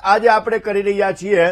આજે આપણે કરી રહ્યા છીએ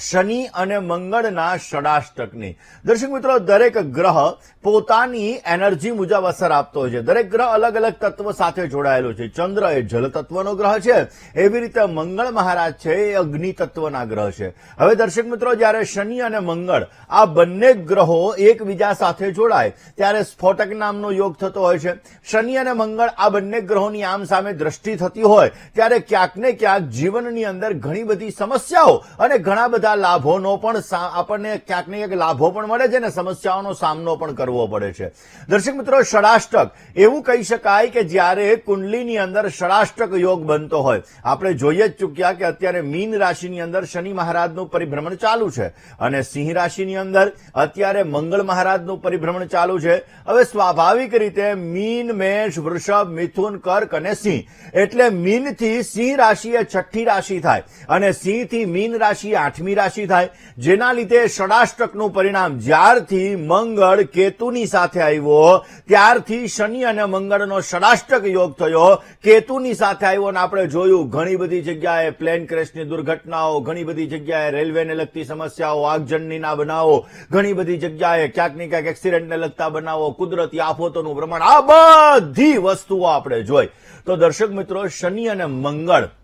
શનિ અને મંગળના ષડાષ્ટકની. દર્શક મિત્રો, દરેક ગ્રહ પોતાની એનર્જી મુજબ અસર આપતો હોય છે. દરેક ગ્રહ અલગ અલગ તત્વ સાથે જોડાયેલો છે. ચંદ્ર એ જળ તત્વનો ગ્રહ છે, એવી રીતે મંગળ મહારાજ છે એ અગ્નિ તત્વના ગ્રહ છે. હવે દર્શક મિત્રો, જયારે શનિ અને મંગળ આ બંને ગ્રહો એકબીજા સાથે જોડાય ત્યારે સ્ફોટક નામનો યોગ થતો હોય છે. શનિ અને મંગળ આ બંને ગ્રહોની આમ સામે દ્રષ્ટિ થતી હોય ત્યારે ક્યાંક ને ક્યાંક જીવનની અંદર ઘણી બધી સમસ્યાઓ અને ઘણા બધા લાભોનો પણ આપણને ક્યાંક ને ક્યાંક લાભો પણ મળે છે ને સમસ્યાઓનો સામનો પણ કરવો પડે છે. દર્શક મિત્રો, ષડાષ્ટક એવું કહી શકાય કે જ્યારે કુંડલીની અંદર ષડાષ્ટક યોગ બનતો હોય. આપણે જોઈએ જ ચૂક્યા કે અત્યારે મીન રાશિની અંદર શનિ મહારાજનું પરિભ્રમણ ચાલુ છે અને સિંહ રાશિની અંદર અત્યારે મંગળ મહારાજનું પરિભ્રમણ ચાલુ છે. હવે સ્વાભાવિક રીતે મીન, મેષ, વૃષભ, મિથુન, કર્ક અને સિંહ, એટલે મીનથી સિંહ રાશિ એ 6ઠ્ઠી રાશિ થાય અને સિંહથી મીન રાશિ 8મી રાશિ થાય, જેના લીધે ષડાષ્ટકનું પરિણામ જ્યારથી મંગળ કેતુની સાથે આવ્યો ત્યારથી શનિ અને મંગળનો ષડાષ્ટક યોગ થયો, કેતુની સાથે આવ્યો અને આપણે જોયું ઘણી બધી જગ્યાએ પ્લેન ક્રેશની દુર્ઘટનાઓ, ઘણી બધી જગ્યાએ રેલવેને લગતી સમસ્યાઓ, આગજનનીના બનાવો, ઘણી બધી જગ્યાએ ક્યાંક ને ક્યાંક એક્સિડન્ટને લગતા બનાવો, કુદરતી આફતોનું પ્રમાણ, આ બધી વસ્તુઓ આપણે જોઈ. તો દર્શક મિત્રો, શનિ અને મંગળ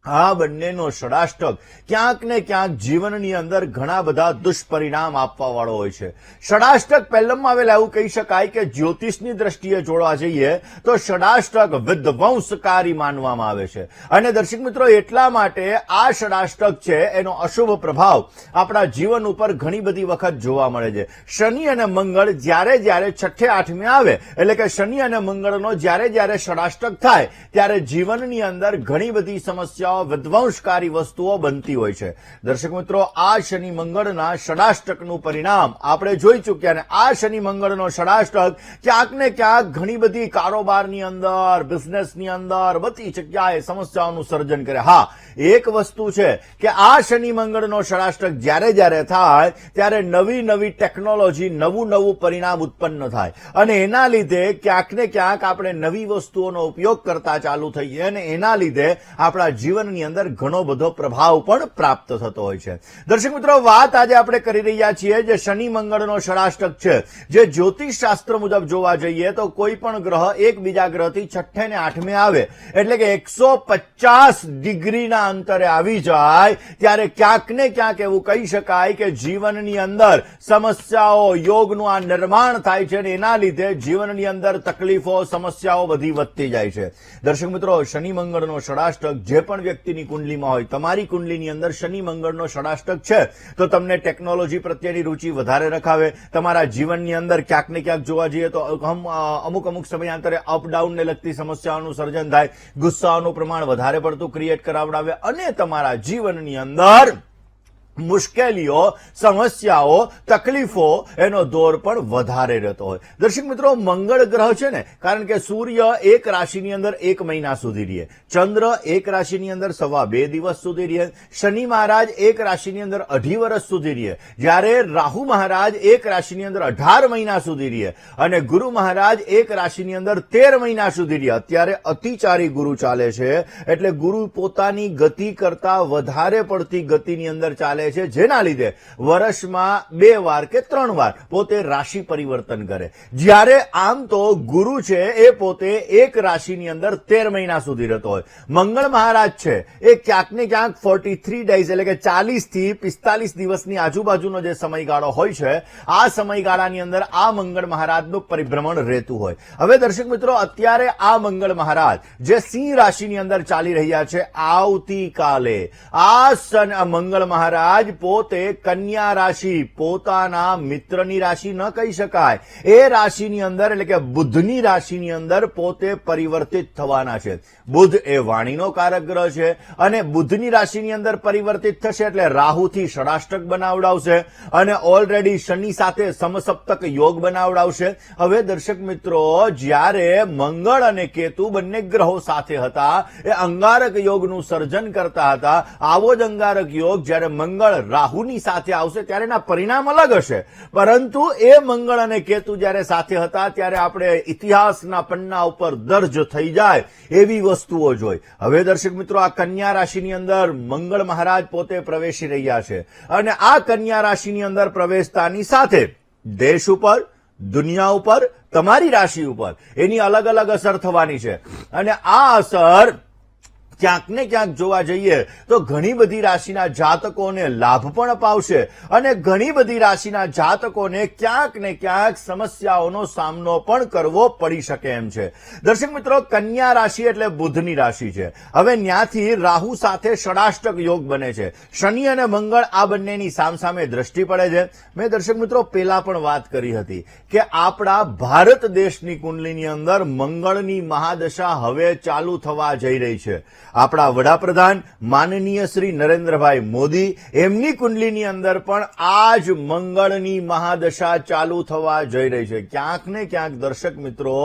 આ બંનેનો ષડાષ્ટક ક્યાંક ને ક્યાંક જીવનની અંદર ઘણા બધા દુષ્પરિણામ આપવા વાળો હોય છે. ષડાષ્ટક પહેલામાં આવેલા એવું કહી શકાય કે જ્યોતિષની દ્રષ્ટિએ જોડવા જઈએ તો ષડાષ્ટક વિધ્વંસકારી માનવામાં આવે છે. અને દર્શક મિત્રો, એટલા માટે આ ષડાષ્ટક છે એનો અશુભ પ્રભાવ આપણા જીવન ઉપર ઘણી બધી વખત જોવા મળે છે. શનિ અને મંગળ જ્યારે 6ઠ્ઠે 8મે આવે એટલે કે શનિ અને મંગળનો જ્યારે ષડાષ્ટક થાય ત્યારે જીવનની અંદર ઘણી બધી સમસ્યાઓ, વિધ્વંસકારી વસ્તુઓ બનતી હોય છે. દર્શક મિત્રો, આ શનિ મંગળના ષડાષ્ટકનું પરિણામ આપણે જોઈ ચૂક્યા અને આ શનિ મંગળનો ષડાષ્ટક ક્યાંક ને ક્યાંક ઘણી બધી કારોબારની અંદર, બિઝનેસની અંદર બધી જગ્યાએ સમસ્યાઓનું સર્જન કરે. હા, એક વસ્તુ છે કે આ શનિ મંગળનો ષડાષ્ટક જ્યારે થાય ત્યારે નવી ટેકનોલોજી, નવું પરિણામ ઉત્પન્ન થાય અને એના લીધે ક્યાંક ને ક્યાંક આપણે નવી વસ્તુઓનો ઉપયોગ કરતા ચાલુ થઈએ અને એના લીધે આપણા જીવનની અંદર ઘણો બધો પ્રભાવ પણ પ્રાપ્ત થતો હોય છે. દર્શક મિત્રો, વાત આજે આપણે કરી રહ્યા છીએ જે શનિ મંગળનો ષડાષ્ટક છે, જે જ્યોતિષ શાસ્ત્ર મુજબ જોવા જઈએ તો કોઈ પણ ગ્રહ એકબીજા ગ્રહથી 6ઠ્ઠે ને 8મે આવે એટલે કે 150 ડિગ્રીના અંતરે આવી જાય ત્યારે ક્યાંક ને ક્યાંક એવું કહી શકાય કે જીવનની અંદર સમસ્યાઓ, યોગનું આ નિર્માણ થાય છે અને એના લીધે જીવનની અંદર તકલીફો, સમસ્યાઓ બધી વધતી જાય છે. દર્શક મિત્રો, શનિ મંગળનો ષડાષ્ટક જે પણ વ્યક્તિની કુંડલીમાં હોય, તમારી કુંડલીની અંદર શનિ મંગળનો ષડાષ્ટક છે તો તમને ટેકનોલોજી પ્રત્યેની રુચિ વધારે રખાવે. તમારા જીવનની અંદર ક્યાંક ને ક્યાંક જોવા જઈએ તો અમુક સમયાંતરે અપડાઉનને લગતી સમસ્યાઓનું સર્જન થાય, ગુસ્સાઓનું પ્રમાણ વધારે પડતું ક્રિએટ કરાવડાવે અને તમારા જીવનની અંદર મુશ્કેલીઓ, સમસ્યાઓ, તકલીફો એનો દોર પણ વધારે રહેતો હોય. દર્શક મિત્રો, મંગળ ગ્રહ છે ને, કારણ કે સૂર્ય એક રાશિની અંદર 1 મહિના સુધી રહે, ચંદ્ર એક રાશિની અંદર 2.25 દિવસ સુધી રહે, શનિ મહારાજ એક રાશિની અંદર 2.5 વર્ષ સુધી રહે, જ્યારે રાહુ મહારાજ એક રાશિની અંદર 18 મહિના સુધી રહે અને ગુરુ મહારાજ એક રાશિની અંદર 13 મહિના સુધી રહે. અત્યારે અતિચારી ગુરુ ચાલે છે એટલે ગુરુ પોતાની ગતિ કરતા વધારે પડતી ગતિની અંદર ચાલે છે, જેના લીધે વર્ષમાં 2 વાર કે 3 વાર પોતે રાશિ પરિવર્તન કરે. જ્યારે આમ તો ગુરુ છે એ પોતે એક રાશિની અંદર 13 મહિના સુધી રહેતો હોય. મંગળ મહારાજ છે એ ક્યાંક ને ક્યાંક 43 ડેઝ એટલે કે 40 થી 45 દિવસની આજુબાજુનો જે સમયગાળો હોય છે, આ સમયગાળાની અંદર આ મંગળ મહારાજનું પરિભ્રમણ રહેતું હોય. હવે દર્શક મિત્રો, અત્યારે આ મંગળ મહારાજ જે સિંહ રાશિની અંદર ચાલી રહ્યા છે, આવતીકાલે આ મંગળ મહારાજ પોતે કન્યા રાશિ, પોતાના મિત્રની રાશિ ન કહી શકાય, એ રાશિની અંદર એટલે કે બુધની રાશિની અંદર પોતે પરિવર્તિત થવાના છે. બુધ એ વાણીનો કારક ગ્રહ છે અને બુધની રાશિની અંદર પરિવર્તિત થશે એટલે રાહુથી ષડાષ્ટક બનાવડાવશે અને ઓલરેડી શનિ સાથે સમસપ્તક યોગ બનાવડાવશે. હવે દર્શક મિત્રો, જ્યારે મંગળ અને કેતુ બંને ગ્રહો સાથે હતા એ અંગારક યોગનું સર્જન કરતા હતા. આવો જ અંગારક યોગ જ્યારે મંગળ મંગળ રાહુની સાથે આવશે ત્યારે એના પરિણામ અલગ હશે, પરંતુ એ મંગળ અને કેતુ જ્યારે સાથે હતા ત્યારે આપણે ઇતિહાસના પન્ના ઉપર દર્જ થઈ જાય એવી વસ્તુઓ જોઈ. હવે દર્શક મિત્રો, આ કન્યા રાશિની અંદર મંગળ મહારાજ પોતે પ્રવેશી રહ્યા છે અને આ કન્યા રાશિની અંદર પ્રવેશતાની સાથે દેશ ઉપર, દુનિયા ઉપર, તમારી રાશિ ઉપર એની અલગ અલગ અસર થવાની છે. અને આ અસર ક્યાંક ને ક્યાંક જોવા જઈએ તો ઘણી બધી રાશિના જાતકોને લાભ પણ અપાવશે અને ઘણી બધી રાશિના જાતકોને ક્યાંક ને ક્યાંક સમસ્યાઓનો સામનો પણ કરવો પડી શકે એમ છે. દર્શક મિત્રો, કન્યા રાશિ એટલે બુધની રાશિ છે. હવે ત્યાંથી રાહુ સાથે ષડાષ્ટક યોગ બને છે. શનિ અને મંગળ આ બંનેની સામસામે દ્રષ્ટિ પડે છે. મેં દર્શક મિત્રો પહેલા પણ વાત કરી હતી કે આપણા ભારત દેશની કુંડલીની અંદર મંગળની મહાદશા હવે ચાલુ થવા જઈ રહી છે. આપણા વડાપ્રધાન માનનીય શ્રી નરેન્દ્રભાઈ મોદી એમની કુંડલીની અંદર પણ આ જ મંગળની મહાદશા ચાલુ થવા જઈ રહી છે. ક્યાંક ને ક્યાંક દર્શક મિત્રો,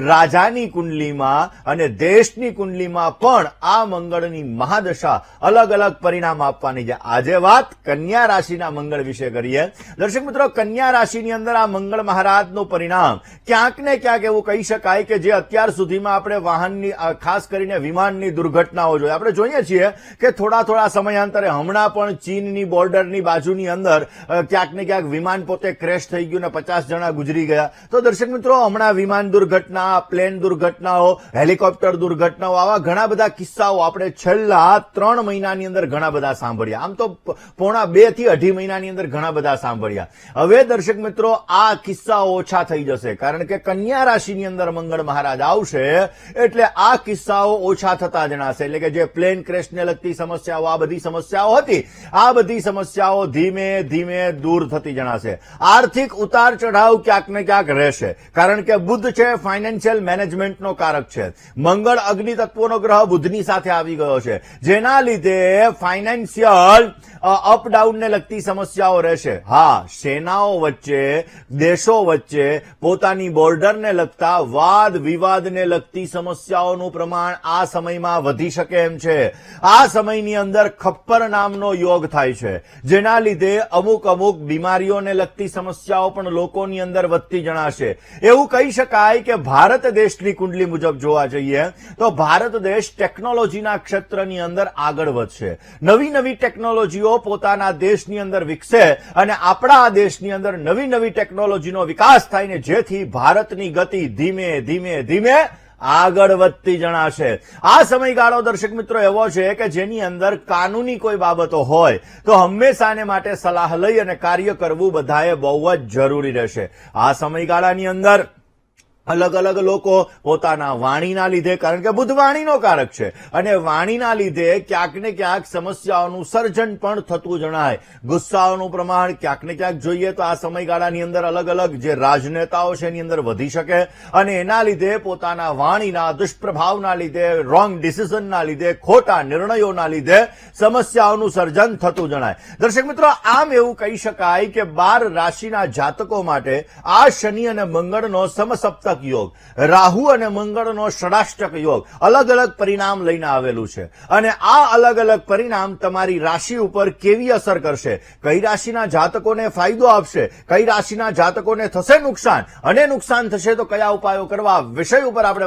રાજાની કુંડલીમાં અને દેશની કુંડલીમાં પણ આ મંગળની મહાદશા અલગ અલગ પરિણામ આપવાની છે. આજે વાત કન્યા રાશિના મંગળ વિશે કરીએ. દર્શક મિત્રો, કન્યા રાશિની અંદર આ મંગળ મહારાજનું પરિણામ ક્યાંક ને ક્યાંક એવું કહી શકાય કે જે અત્યાર સુધીમાં આપણે વાહનની, ખાસ કરીને વિમાનની દુર્ઘટનાઓ જોઈએ. આપણે જોઈએ છીએ કે થોડા સમયાંતરે હમણાં પણ ચીનની બોર્ડરની બાજુની અંદર ક્યાંક ને ક્યાંક વિમાન પોતે ક્રેશ થઈ ગયું ને 50 જણા ગુજરી ગયા. તો દર્શક મિત્રો, હમણાં વિમાન દુર્ઘટના, પ્લેન દુર્ઘટનાઓ, હેલિકોપ્ટર દુર્ઘટનાઓ, આવા ઘણા બધા કિસ્સાઓ આપણે છેલ્લા 3 મહિનાની અંદર ઘણા બધા સાંભળ્યા. આમ તો પોણા 2 થી 2.5 મહિનાની અંદર ઘણા બધા સાંભળ્યા. હવે દર્શક મિત્રો, આ કિસ્સાઓ ઓછા થઈ જશે કારણ કે કન્યા રાશિની અંદર મંગળ મહારાજ આવશે એટલે આ કિસ્સાઓ ઓછા થતા જણાશે. એટલે કે જે પ્લેન ક્રેશને લગતી સમસ્યાઓ, આ બધી સમસ્યાઓ હતી, આ બધી સમસ્યાઓ ધીમે ધીમે દૂર થતી જણાશે. આર્થિક ઉતાર ચઢાવ ક્યાંક ને ક્યાંક રહેશે કારણ કે બુધ છે ફાઇનાન્શિયલ મેનેજમેન્ટનો કારક છે. મંગળ અગ્નિ તત્વનો ગ્રહ બુધની સાથે આવી ગયો છે, જેના લીધે ફાઇનાન્શિયલ અપડાઉનને લગતી સમસ્યાઓ રહેશે. હા, સેનાઓ વચ્ચે, દેશો વચ્ચે પોતાની બોર્ડરને લગતા વાદ વિવાદને લગતી સમસ્યાઓનું પ્રમાણ આ સમયમાં વધી શકે એમ છે. આ સમયની અંદર ખપ્પર નામનો યોગ થાય છે, જેના લીધે અમુક બીમારીઓને લગતી સમસ્યાઓ પણ લોકોની અંદર વધતી જણાશે. એવું કહી શકાય કે ભારત દેશની કુંડલી મુજબ જોવા જઈએ તો ભારત દેશ ટેકનોલોજીના ક્ષેત્રની અંદર આગળ વધશે. નવી ટેકનોલોજીઓ પોતાના દેશની અંદર વિકસે અને આપણા દેશની અંદર નવી ટેકનોલોજીનો વિકાસ થાય ને જેથી ભારતની ગતિ ધીમે ધીમે આગળ વધતી જણાશે. આ સમયગાળો દર્શક મિત્રો એવો છે કે જેની અંદર કાનૂની કોઈ બાબતો હોય તો હંમેશાને માટે સલાહ લઈ અને કાર્ય કરવું બધાએ બહુ જ જરૂરી રહેશે. આ સમયગાળાની અંદર અલગ અલગ લોકો પોતાના વાણીના લીધે, કારણ કે બુધ વાણીનો કારક છે અને વાણીના લીધે ક્યાંક ને ક્યાંક સમસ્યાઓનું સર્જન પણ થતું જણાય. ગુસ્સાઓનું પ્રમાણ ક્યાંક ને ક્યાંક જોઈએ તો આ સમયગાળાની અંદર અલગ અલગ જે રાજનેતાઓ છે એની અંદર વધી શકે અને એના લીધે પોતાના વાણીના દુષ્પ્રભાવના લીધે, રોંગ ડિસિઝનના લીધે, ખોટા નિર્ણયોના લીધે સમસ્યાઓનું સર્જન થતું જણાય. દર્શક મિત્રો, આમ એવું કહી શકાય કે 12 રાશિના જાતકો માટે આ શનિ અને મંગળનો સમસપ્તક યોગ, રાહુ અને મંગળનો ષડાષ્ટક યોગ અલગ અલગ પરિણામ લઈને આવેલું છે અને આ અલગ અલગ પરિણામ તમારી રાશિ ઉપર કેવી અસર કરશે, કઈ રાશિના જાતકોને ફાયદો આપશે, કઈ રાશિના જાતકોને થશે નુકસાન અને નુકસાન થશે તો કયા ઉપાયો કરવા, વિષય ઉપર આપણે